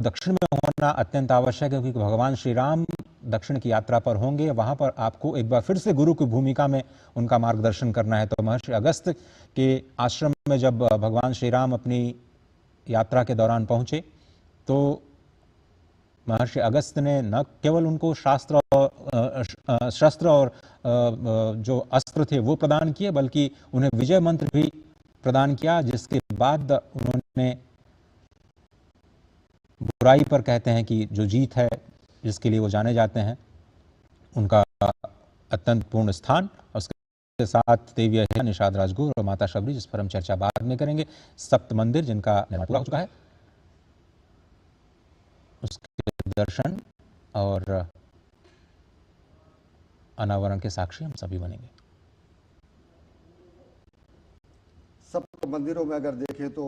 दक्षिण में होना अत्यंत आवश्यक है, क्योंकि भगवान श्री राम दक्षिण की यात्रा पर होंगे। वहां पर आपको एक बार फिर से गुरु की भूमिका में उनका मार्गदर्शन करना है। तो महर्षि अगस्त के आश्रम में जब भगवान श्री राम अपनी यात्रा के दौरान पहुंचे तो महर्षि अगस्त ने न केवल उनको शस्त्र और जो अस्त्र थे वो प्रदान किए, बल्कि उन्हें विजय मंत्र भी प्रदान किया, जिसके बाद उन्होंने बुराई पर कहते हैं कि जो जीत है जिसके लिए वो जाने जाते हैं, उनका अत्यंत पूर्ण स्थान। और उसके साथ देवी अहिल्या, निषाद राजगुह और माता शबरी, जिस पर हम चर्चा बाद में करेंगे। सप्त मंदिर जिनका निर्माण पूरा हो चुका है, उसके दर्शन और अनावरण के साक्षी हम सभी बनेंगे। सप्त मंदिरों में अगर देखें तो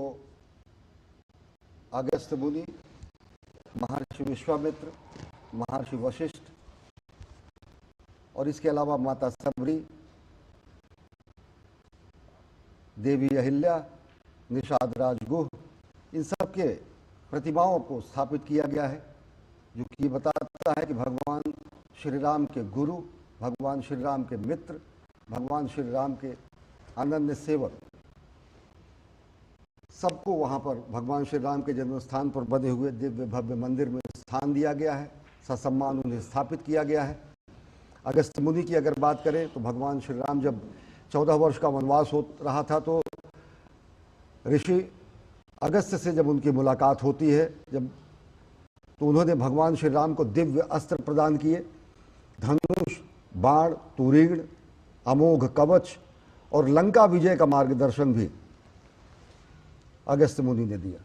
अगस्त्य मुनि, महर्षि विश्वामित्र, महर्षि वशिष्ठ और इसके अलावा माता शबरी, देवी अहिल्या, निषाद राजगुह, इन सब के प्रतिमाओं को स्थापित किया गया है, जो कि बताता है कि भगवान श्री राम के गुरु, भगवान श्री राम के मित्र, भगवान श्री राम के अनन्य सेवक, सबको वहाँ पर भगवान श्री राम के जन्म स्थान पर बने हुए दिव्य भव्य मंदिर में स्थान दिया गया है, ससम्मान उन्हें स्थापित किया गया है। अगस्त्य मुनि की अगर बात करें तो भगवान श्री राम जब 14 वर्ष का वनवास हो रहा था तो ऋषि अगस्त्य से जब उनकी मुलाकात होती है, तो उन्होंने भगवान श्री राम को दिव्य अस्त्र प्रदान किए, धनुष, बाण, तुरीण, अमोघ कवच और लंका विजय का मार्गदर्शन भी अगस्त्य मुनि ने दिया।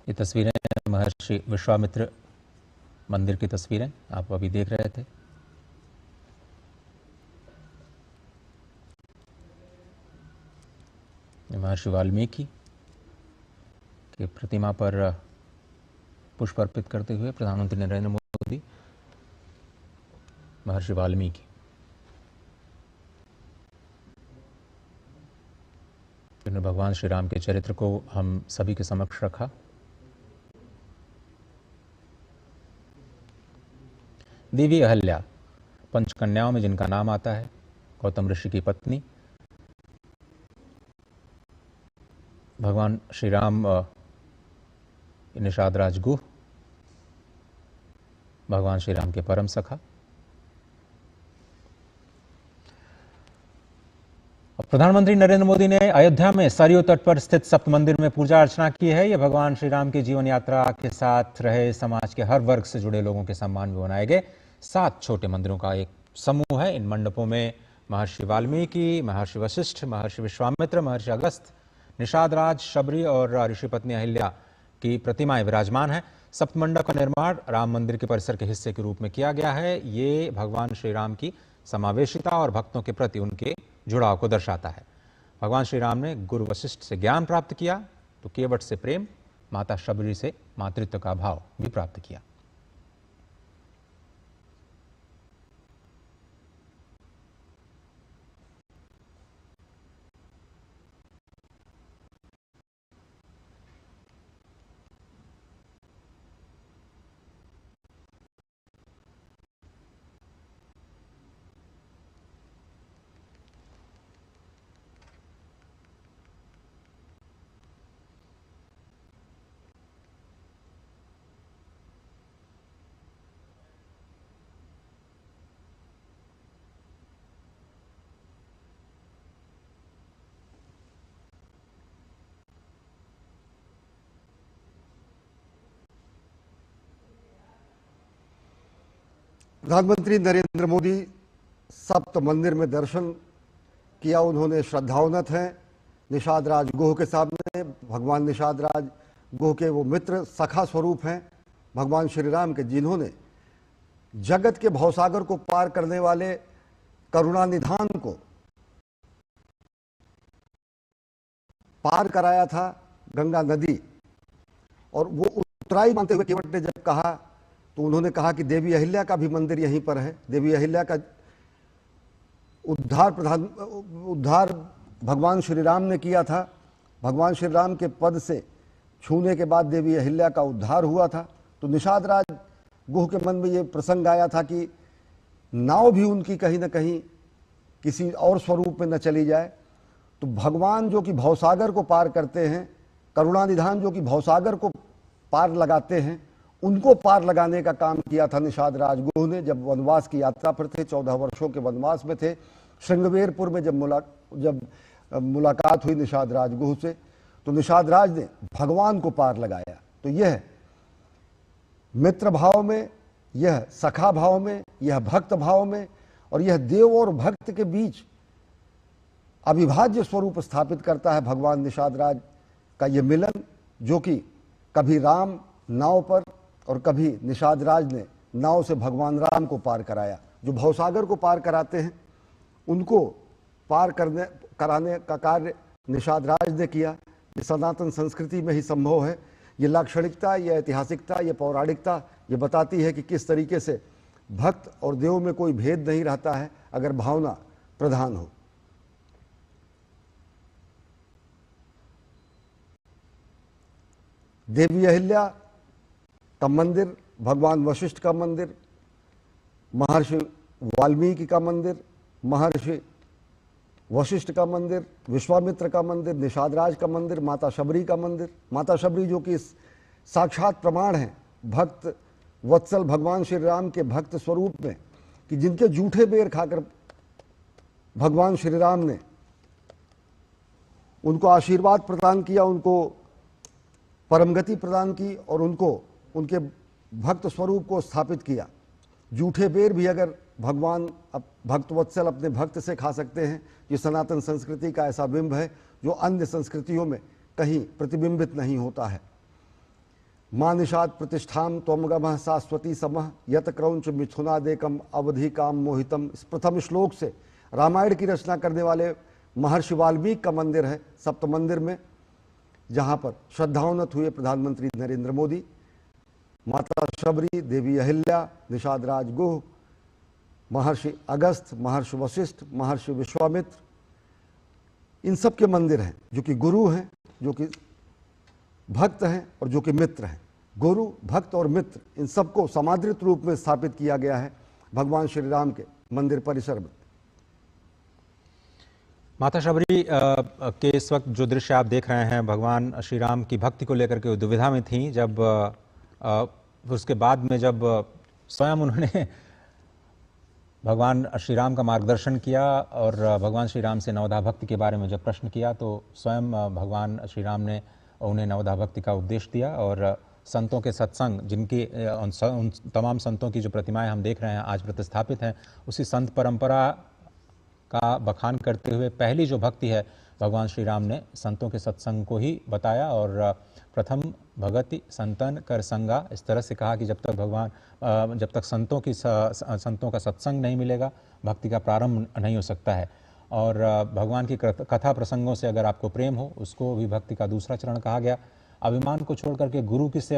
ये तस्वीरें महर्षि विश्वामित्र मंदिर की तस्वीरें आप अभी देख रहे थे। महर्षि वाल्मीकि की प्रतिमा पर पुष्प अर्पित करते हुए प्रधानमंत्री नरेंद्र मोदी, महर्षि वाल्मीकि जिन्होंने भगवान श्री राम के चरित्र को हम सभी के समक्ष रखा। देवी अहिल्या, पंचकन्याओं में जिनका नाम आता है, गौतम ऋषि की पत्नी, भगवान श्री राम निषाद राजगुह, भगवान श्री राम के परम सखा। प्रधानमंत्री नरेंद्र मोदी ने अयोध्या में सरयू तट पर स्थित सप्त मंदिर में पूजा अर्चना की है। यह भगवान श्री राम की जीवन यात्रा के साथ रहे समाज के हर वर्ग से जुड़े लोगों के सम्मान में बनाए गए 7 छोटे मंदिरों का एक समूह है। इन मंडपों में महर्षि वाल्मीकि, महर्षि वशिष्ठ, महर्षि विश्वामित्र, महर्षि अगस्त, निषाद राज, शबरी और ऋषि पत्नी अहिल्या की प्रतिमाएं विराजमान हैं। सप्त मंडप का निर्माण राम मंदिर के परिसर के हिस्से के रूप में किया गया है। ये भगवान श्री राम की समावेशिता और भक्तों के प्रति उनके जुड़ाव को दर्शाता है। भगवान श्री राम ने गुरु वशिष्ठ से ज्ञान प्राप्त किया तो केवट से प्रेम, माता शबरी से मातृत्व का भाव भी प्राप्त किया। प्रधानमंत्री नरेंद्र मोदी सप्त मंदिर में दर्शन किया। उन्होंने श्रद्धावनत हैं निषाद राज गुह के सामने। भगवान निषाद राज गुह के वो मित्र सखा स्वरूप हैं भगवान श्री राम के, जिन्होंने जगत के भवसागर को पार करने वाले करुणा निधान को पार कराया था गंगा नदी। और वो उतराई मानते हुए केवट ने जब कहा तो उन्होंने कहा कि देवी अहिल्या का भी मंदिर यहीं पर है। देवी अहिल्या का उद्धार भगवान श्री राम ने किया था। भगवान श्री राम के पद से छूने के बाद देवी अहिल्या का उद्धार हुआ था। तो निषाद राज गुह के मन में ये प्रसंग आया था कि नाव भी उनकी कहीं ना कहीं किसी और स्वरूप में न चली जाए। तो भगवान जो कि भवसागर को पार करते हैं, करुणानिधान जो कि भवसागर को पार लगाते हैं, उनको पार लगाने का काम किया था निषाद राज गुह ने। जब वनवास की यात्रा पर थे, 14 वर्षों के वनवास में थे, श्रृंगवेरपुर में जब मुलाकात हुई निषाद राज गुह से, तो निषाद राज ने भगवान को पार लगाया। तो यह मित्र भाव में, यह सखा भाव में, यह भक्त भाव में, और यह देव और भक्त के बीच अविभाज्य स्वरूप स्थापित करता है भगवान निषाद राज का यह मिलन, जो कि कभी राम नाव पर और कभी निषाद राज ने नाव से भगवान राम को पार कराया। जो भवसागर को पार कराते हैं उनको पार कराने का कार्य निषाद राज ने किया। ये सनातन संस्कृति में ही संभव है। ये लाक्षणिकता, ये ऐतिहासिकता, ये पौराणिकता ये बताती है कि किस तरीके से भक्त और देव में कोई भेद नहीं रहता है अगर भावना प्रधान हो। देवी अहिल्या का मंदिर, भगवान वशिष्ठ का मंदिर, महर्षि वाल्मीकि का मंदिर, महर्षि वशिष्ठ का मंदिर, विश्वामित्र का मंदिर, निषाद राज का मंदिर, माता शबरी का मंदिर। माता शबरी जो कि साक्षात प्रमाण है भक्त वत्सल भगवान श्री राम के भक्त स्वरूप में, कि जिनके जूठे बेर खाकर भगवान श्री राम ने उनको आशीर्वाद प्रदान किया, उनको परमगति प्रदान की और उनको उनके भक्त स्वरूप को स्थापित किया। जूठे बेर भी अगर भगवान भक्तवत्सल अपने भक्त से खा सकते हैं, ये सनातन संस्कृति का ऐसा बिंब है जो अन्य संस्कृतियों में कहीं प्रतिबिंबित नहीं होता है। मां निषाद प्रतिष्ठाम त्वमगमः शाश्वती समः यत क्रौंच मिथुनादेकम अवधि काम मोहितम। इस प्रथम श्लोक से रामायण की रचना करने वाले महर्षि वाल्मीकि का मंदिर है सप्त मंदिर में, जहाँ पर श्रद्धान्वित हुए प्रधानमंत्री नरेंद्र मोदी। माता शबरी, देवी अहिल्या, निषाद राज गुह, महर्षि अगस्त्य, महर्षि वशिष्ठ, महर्षि विश्वामित्र, इन सब के मंदिर हैं जो कि गुरु हैं, जो कि भक्त हैं और जो कि मित्र हैं। गुरु, भक्त और मित्र इन सबको समादृत रूप में स्थापित किया गया है भगवान श्री राम के मंदिर परिसर में। माता शबरी के इस वक्त जो दृश्य आप देख रहे हैं, भगवान श्री राम की भक्ति को लेकर के दुविधा में थी। जब उसके बाद में जब स्वयं उन्होंने भगवान श्री राम का मार्गदर्शन किया और भगवान श्री राम से नवधा भक्ति के बारे में जब प्रश्न किया, तो स्वयं भगवान श्री राम ने उन्हें नवधा भक्ति का उपदेश दिया। और संतों के सत्संग, जिनकी उन तमाम संतों की जो प्रतिमाएं हम देख रहे हैं आज प्रतिस्थापित हैं, उसी संत परंपरा का बखान करते हुए पहली जो भक्ति है भगवान श्री राम ने संतों के सत्संग को ही बताया। और प्रथम भगति संतन कर संगा, इस तरह से कहा कि जब तक संतों का सत्संग नहीं मिलेगा, भक्ति का प्रारंभ नहीं हो सकता है। और भगवान की कथा प्रसंगों से अगर आपको प्रेम हो, उसको भी भक्ति का दूसरा चरण कहा गया। अभिमान को छोड़ करके गुरु की सेवा